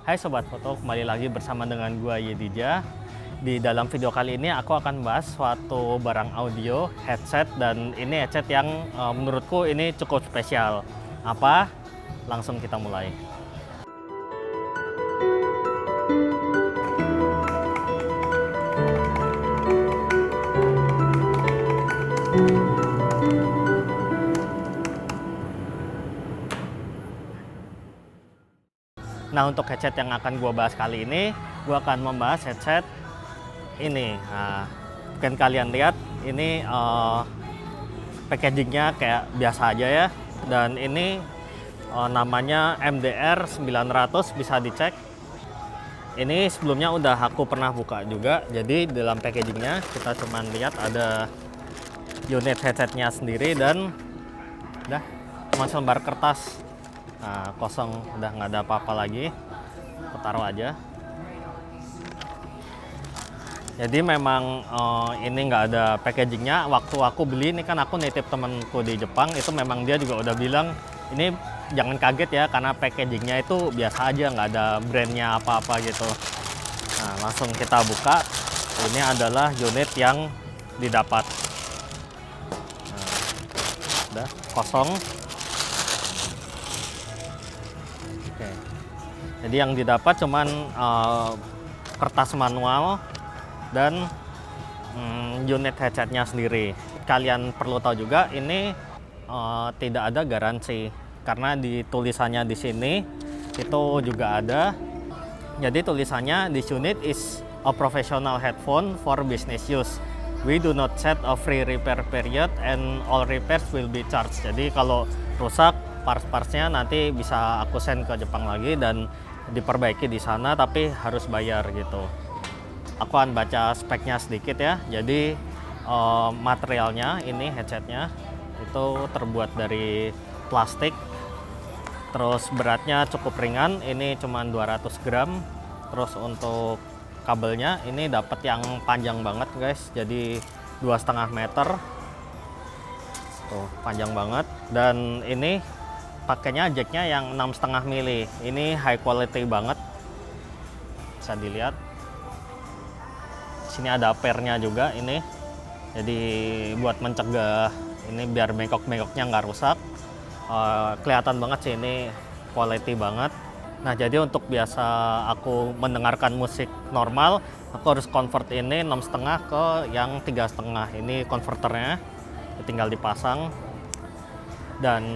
Hai Sobat Foto, kembali lagi bersama dengan gua Yedija. Di dalam video kali ini aku akan bahas suatu barang audio, headset, dan ini headset yang menurutku ini cukup spesial. Apa? Langsung kita mulai. Nah, untuk headset yang akan gue bahas kali ini, gue akan membahas headset ini. Nah, mungkin kalian lihat, ini packagingnya kayak biasa aja ya. Dan ini namanya MDR 900, bisa dicek. Ini sebelumnya udah aku pernah buka juga. Jadi dalam packagingnya kita cuman lihat ada unit headsetnya sendiri dan udah cuma selembar kertas. Nah, kosong, udah nggak ada apa-apa lagi. Aku taruh aja. Jadi memang ini nggak ada packagingnya. Waktu aku beli ini kan aku nitip temenku di Jepang, itu memang dia juga udah bilang ini jangan kaget ya karena packagingnya itu biasa aja, nggak ada brandnya apa-apa gitu. Nah, langsung kita buka. Ini adalah unit yang didapat. Nah, udah kosong. Jadi yang didapat cuman kertas manual dan unit headsetnya sendiri. Kalian perlu tahu juga ini tidak ada garansi karena di tulisannya di sini itu juga ada. Jadi tulisannya this unit is a professional headphone for business use. We do not set a free repair period and all repairs will be charged. Jadi kalau rusak parts-partsnya nanti bisa aku send ke Jepang lagi dan diperbaiki di sana, tapi harus bayar gitu. Aku akan baca speknya sedikit ya. Jadi materialnya ini headsetnya itu terbuat dari plastik. Terus beratnya cukup ringan, ini cuma 200 gram. Terus untuk kabelnya ini dapat yang panjang banget guys. Jadi 2,5 meter. Tuh, panjang banget. Dan ini pakainya jacknya yang 6,5 mili. Ini high quality banget, bisa dilihat. Sini ada pairnya juga ini. Jadi buat mencegah ini biar bengkok-bengkoknya nggak rusak. Kelihatan banget sih ini quality banget. Nah, jadi untuk biasa aku mendengarkan musik normal, aku harus convert ini 6,5 ke yang 3,5. Ini konverternya, tinggal dipasang. Dan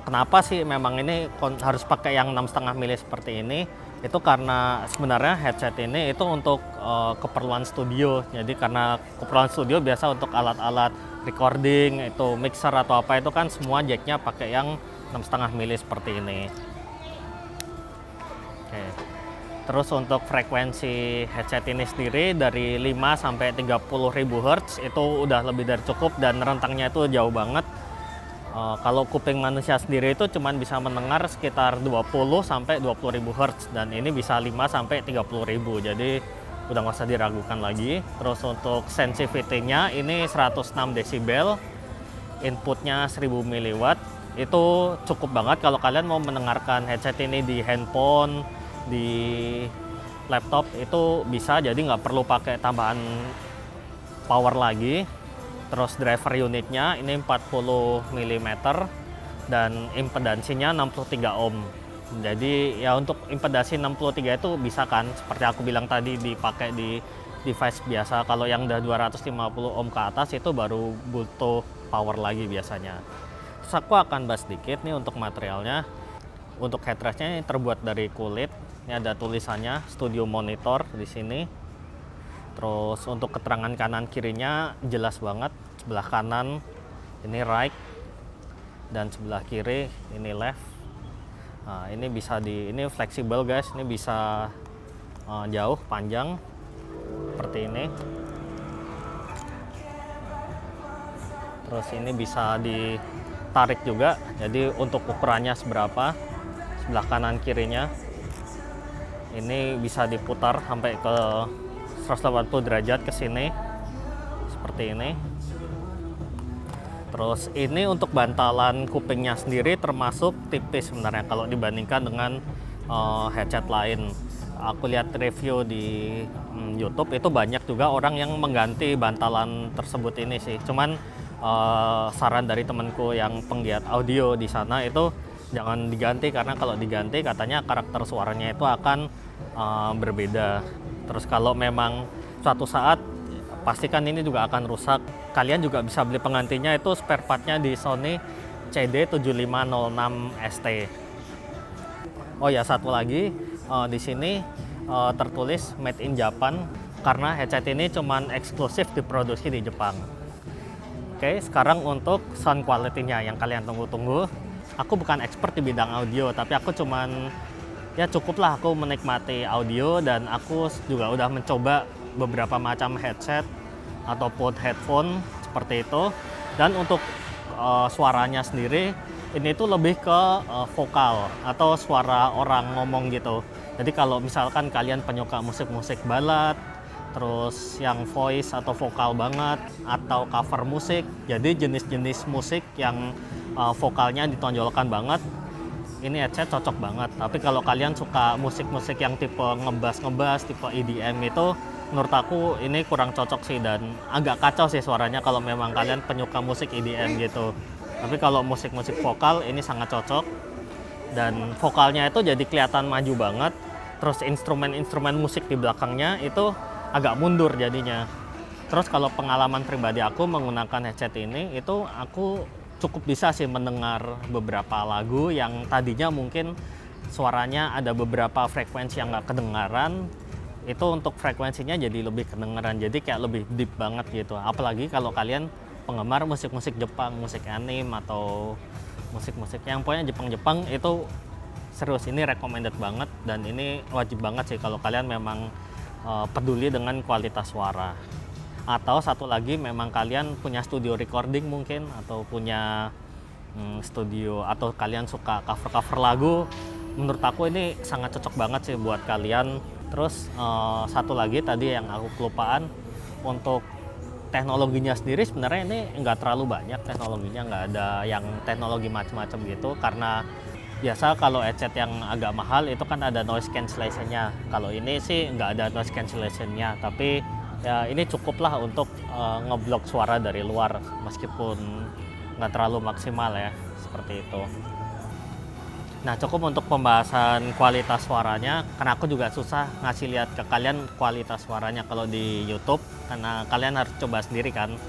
kenapa sih memang ini harus pakai yang 6,5 mili seperti ini? Itu karena sebenarnya headset ini itu untuk keperluan studio. Jadi karena keperluan studio biasa untuk alat-alat recording, itu mixer atau apa itu kan semua jacknya pakai yang 6,5 mili seperti ini. Oke. Terus untuk frekuensi headset ini sendiri dari 5 sampai 30.000 Hz itu udah lebih dari cukup dan rentangnya itu jauh banget. Kalau kuping manusia sendiri itu cuman bisa mendengar sekitar 20 sampai 20.000 Hz dan ini bisa 5 sampai 30.000. Jadi udah nggak usah diragukan lagi. Terus untuk sensitivity-nya ini 106 desibel, inputnya 1000 mW. Itu cukup banget kalau kalian mau mendengarkan headset ini di handphone, di laptop itu bisa, jadi nggak perlu pakai tambahan power lagi. Terus driver unitnya ini 40 mm dan impedansinya 63 ohm. Jadi ya untuk impedasi 63 itu bisa kan seperti aku bilang tadi dipakai di device biasa. Kalau yang udah 250 ohm ke atas itu baru butuh power lagi biasanya. Terus aku akan bahas sedikit nih untuk materialnya. Untuk headrestnya ini terbuat dari kulit. Ini ada tulisannya Studio Monitor di sini. Terus untuk keterangan kanan kirinya jelas banget. Sebelah kanan ini right dan sebelah kiri ini left. Nah, ini bisa ini fleksibel guys. Ini bisa jauh, panjang seperti ini. Terus ini bisa ditarik juga. Jadi untuk ukurannya seberapa sebelah kanan kirinya. Ini bisa diputar sampai ke 180 derajat ke sini seperti ini. Terus ini untuk bantalan kupingnya sendiri termasuk tipis sebenarnya kalau dibandingkan dengan headset lain. Aku lihat review di YouTube itu banyak juga orang yang mengganti bantalan tersebut ini sih. Cuman saran dari temanku yang penggiat audio di sana itu jangan diganti, karena kalau diganti katanya karakter suaranya itu akan berbeda. Terus kalau memang suatu saat pastikan ini juga akan rusak, kalian juga bisa beli penggantinya, itu spare partnya di Sony CD7506ST. Oh ya, satu lagi, di sini tertulis Made in Japan karena headset ini cuman eksklusif diproduksi di Jepang. Oke, sekarang untuk sound quality-nya yang kalian tunggu-tunggu. Aku bukan expert di bidang audio, tapi aku cuman ya cukuplah aku menikmati audio, dan aku juga udah mencoba beberapa macam headset ataupun headphone seperti itu. Dan untuk suaranya sendiri ini tuh lebih ke vokal atau suara orang ngomong gitu. Jadi kalau misalkan kalian penyuka musik-musik balad, terus yang voice atau vokal banget, atau cover musik, jadi jenis-jenis musik yang vokalnya ditonjolkan banget, ini headset cocok banget. Tapi kalau kalian suka musik-musik yang tipe ngebas-ngebas, tipe EDM itu, menurut aku ini kurang cocok sih, dan agak kacau sih suaranya kalau memang kalian penyuka musik EDM gitu. Tapi kalau musik-musik vokal ini sangat cocok, dan vokalnya itu jadi kelihatan maju banget. Terus instrumen-instrumen musik di belakangnya itu agak mundur jadinya. Terus kalau pengalaman pribadi aku menggunakan headset ini, itu aku cukup bisa sih mendengar beberapa lagu yang tadinya mungkin suaranya ada beberapa frekuensi yang nggak kedengaran, itu untuk frekuensinya jadi lebih kedengaran, jadi kayak lebih deep banget gitu. Apalagi kalau kalian penggemar musik-musik Jepang, musik anime, atau musik-musik yang pokoknya Jepang-Jepang, itu serius, ini recommended banget, dan ini wajib banget sih kalau kalian memang peduli dengan kualitas suara. Atau satu lagi, memang kalian punya studio recording mungkin, atau punya studio, atau kalian suka cover-cover lagu, menurut aku ini sangat cocok banget sih buat kalian. Terus satu lagi tadi yang aku kelupaan, untuk teknologinya sendiri sebenarnya ini nggak terlalu banyak teknologinya, nggak ada yang teknologi macam-macam gitu, karena biasa kalau headset yang agak mahal itu kan ada noise cancellation-nya. Kalau ini sih nggak ada noise cancellation-nya, tapi ya ini cukup lah untuk ngeblok suara dari luar, meskipun nggak terlalu maksimal ya, seperti itu. Nah, cukup untuk pembahasan kualitas suaranya, karena aku juga susah ngasih lihat ke kalian kualitas suaranya kalau di YouTube, karena kalian harus coba sendiri kan.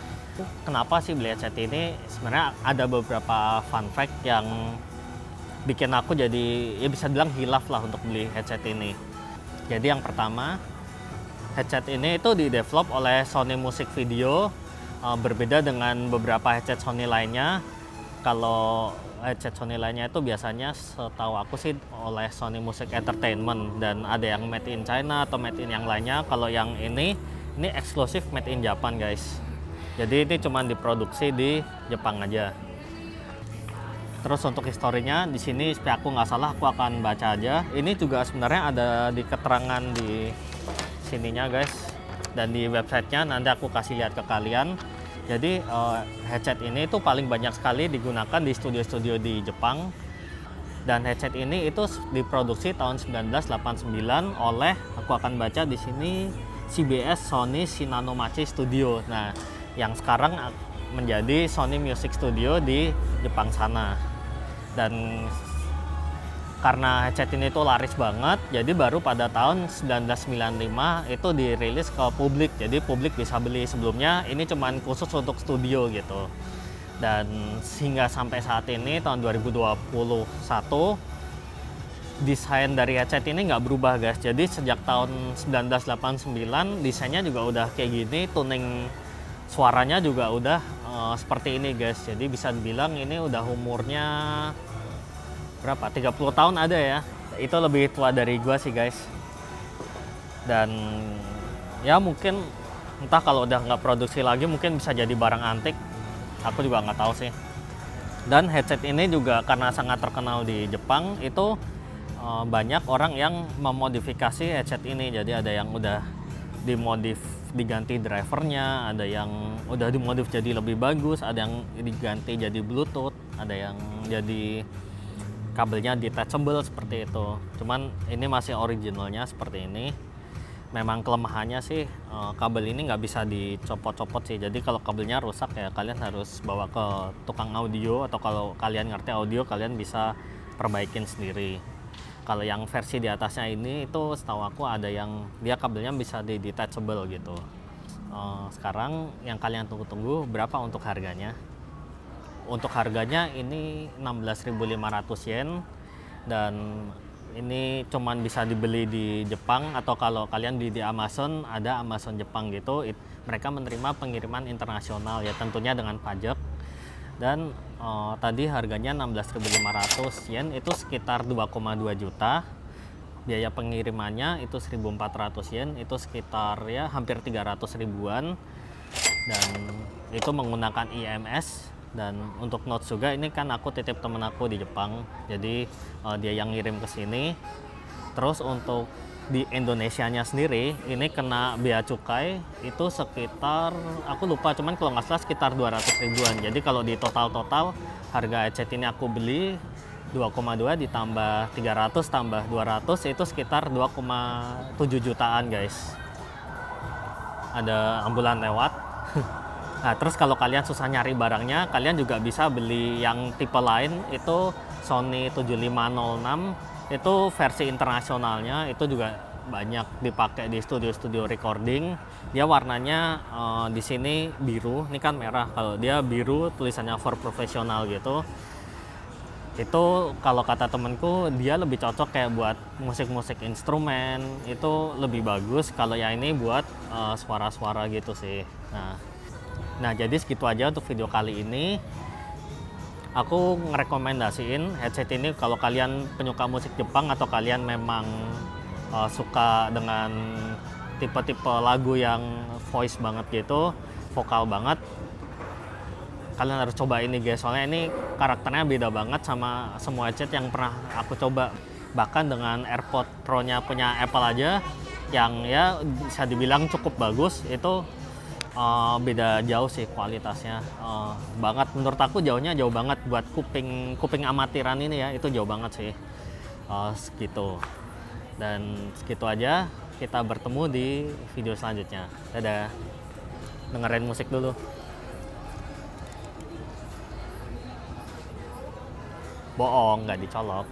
Kenapa sih beli headset ini? Sebenarnya ada beberapa fun fact yang bikin aku jadi, ya bisa bilang hilaf lah untuk beli headset ini. Jadi yang pertama, headset ini itu di-develop oleh Sony Music Video, berbeda dengan beberapa headset Sony lainnya. Kalau headset Sony lainnya itu biasanya setahu aku sih oleh Sony Music Entertainment, dan ada yang made in China atau made in yang lainnya. Kalau yang ini eksklusif made in Japan guys. Jadi ini cuma diproduksi di Jepang aja. Terus untuk historinya di sini, supaya aku nggak salah, aku akan baca aja. Ini juga sebenarnya ada di keterangan di sininya guys, dan di websitenya nanti aku kasih lihat ke kalian. Jadi headset ini itu paling banyak sekali digunakan di studio-studio di Jepang, dan headset ini itu diproduksi tahun 1989 oleh, aku akan baca di sini, CBS Sony Shinanomachi Studio. Nah, yang sekarang menjadi Sony Music Studio di Jepang sana. Dan karena headset ini tuh laris banget, jadi baru pada tahun 1995 itu dirilis ke publik. Jadi publik bisa beli, sebelumnya ini cuman khusus untuk studio gitu. Dan hingga sampai saat ini tahun 2021, desain dari headset ini nggak berubah guys. Jadi sejak tahun 1989 desainnya juga udah kayak gini, tuning suaranya juga udah seperti ini guys. Jadi bisa dibilang ini udah umurnya berapa? 30 tahun ada ya. Itu lebih tua dari gua sih guys. Dan ya mungkin entah kalau udah nggak produksi lagi mungkin bisa jadi barang antik. Aku juga nggak tahu sih. Dan headset ini juga karena sangat terkenal di Jepang, itu banyak orang yang memodifikasi headset ini. Jadi ada yang udah dimodif, diganti drivernya, ada yang udah dimodif jadi lebih bagus, ada yang diganti jadi Bluetooth, ada yang jadi kabelnya detachable seperti itu. Cuman ini masih originalnya seperti ini. Memang kelemahannya sih kabel ini nggak bisa dicopot-copot sih. Jadi kalau kabelnya rusak ya kalian harus bawa ke tukang audio, atau kalau kalian ngerti audio kalian bisa perbaikin sendiri. Kalau yang versi di atasnya ini itu setahu aku ada yang dia kabelnya bisa di detachable gitu. Sekarang yang kalian tunggu-tunggu berapa untuk harganya? Untuk harganya ini 16.500 yen, dan ini cuman bisa dibeli di Jepang, atau kalau kalian beli di Amazon, ada Amazon Jepang gitu. Mereka menerima pengiriman internasional ya, tentunya dengan pajak. Dan tadi harganya 16.500 yen, itu sekitar 2,2 juta. Biaya pengirimannya itu 1.400 yen, itu sekitar ya hampir 300 ribuan. Dan itu menggunakan IMS. Dan untuk notes juga, ini kan aku titip temen aku di Jepang, jadi dia yang ngirim ke sini. Terus untuk di Indonesianya sendiri ini kena bea cukai itu sekitar, aku lupa, cuman kalau nggak salah sekitar 200 ribuan. Jadi kalau di total harga headset ini aku beli 2,2 ditambah 300 tambah 200 itu sekitar 2,7 jutaan guys. Ada ambulan lewat. Nah, terus kalau kalian susah nyari barangnya, kalian juga bisa beli yang tipe lain, itu Sony 7506, itu versi internasionalnya, itu juga banyak dipakai di studio-studio recording. Dia warnanya di sini biru, ini kan merah, kalau dia biru tulisannya for professional gitu. Itu kalau kata temenku dia lebih cocok kayak buat musik-musik instrumen, itu lebih bagus. Kalau yang ini buat suara-suara gitu sih. Nah, jadi segitu aja untuk video kali ini. Aku ngerekomendasiin headset ini kalau kalian penyuka musik Jepang, atau kalian memang suka dengan tipe-tipe lagu yang voice banget gitu, vokal banget. Kalian harus coba ini guys, soalnya ini karakternya beda banget sama semua headset yang pernah aku coba. Bahkan dengan AirPods Pro-nya punya Apple aja, yang ya bisa dibilang cukup bagus, itu beda jauh sih kualitasnya, banget menurut aku, jauh banget buat kuping amatiran ini ya, itu jauh banget sih. Segitu, dan segitu aja, kita bertemu di video selanjutnya. Dadah, dengerin musik dulu. Bohong, nggak dicolok.